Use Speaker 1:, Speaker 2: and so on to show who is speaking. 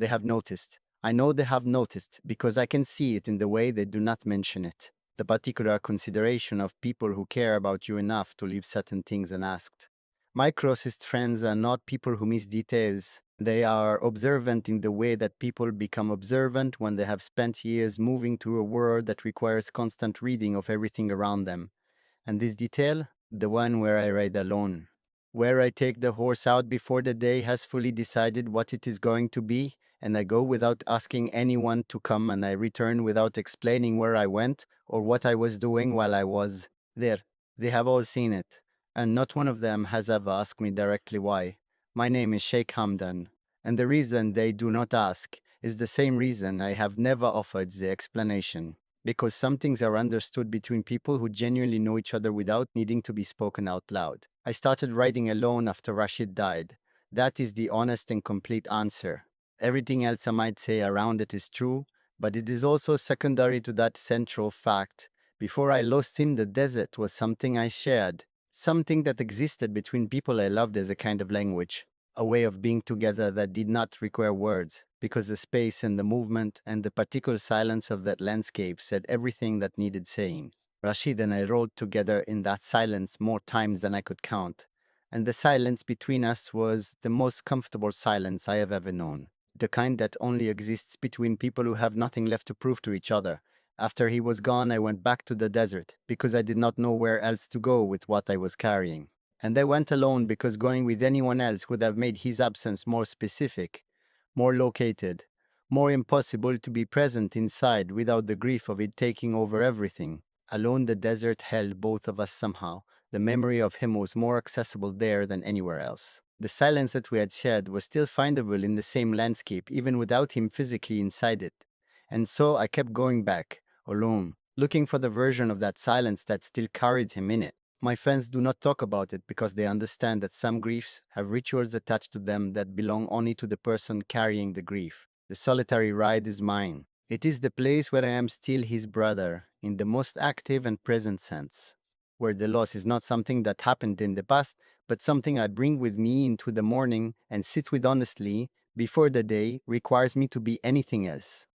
Speaker 1: They have noticed. I know they have noticed because I can see it in the way they do not mention it. The particular consideration of people who care about you enough to leave certain things unasked. My closest friends are not people who miss details. They are observant in the way that people become observant when they have spent years moving through a world that requires constant reading of everything around them. And this detail, the one where I ride alone, where I take the horse out before the day has fully decided what it is going to be, and I go without asking anyone to come, and I return without explaining where I went or what I was doing while I was there. They have all seen it, and not one of them has ever asked me directly why. My name is Sheikh Hamdan, and the reason they do not ask is the same reason I have never offered the explanation. Because some things are understood between people who genuinely know each other without needing to be spoken out loud. I started writing alone after Rashid died. That is the honest and complete answer. Everything else I might say around it is true, but it is also secondary to that central fact. Before I lost him, the desert was something I shared, something that existed between people I loved as a kind of language, a way of being together that did not require words, because the space and the movement and the particular silence of that landscape said everything that needed saying. Rashid and I rode together in that silence more times than I could count, and the silence between us was the most comfortable silence I have ever known, the kind that only exists between people who have nothing left to prove to each other. After he was gone, I went back to the desert because I did not know where else to go with what I was carrying. And I went alone because going with anyone else would have made his absence more specific, more located, more impossible to be present inside without the grief of it taking over everything. Alone, the desert held both of us somehow. The memory of him was more accessible there than anywhere else. The silence that we had shared was still findable in the same landscape, even without him physically inside it. And so I kept going back, alone, looking for the version of that silence that still carried him in it. My friends do not talk about it because they understand that some griefs have rituals attached to them that belong only to the person carrying the grief. The solitary ride is mine. It is the place where I am still his brother, in the most active and present sense, where the loss is not something that happened in the past, but something I bring with me into the morning and sit with honestly before the day requires me to be anything else.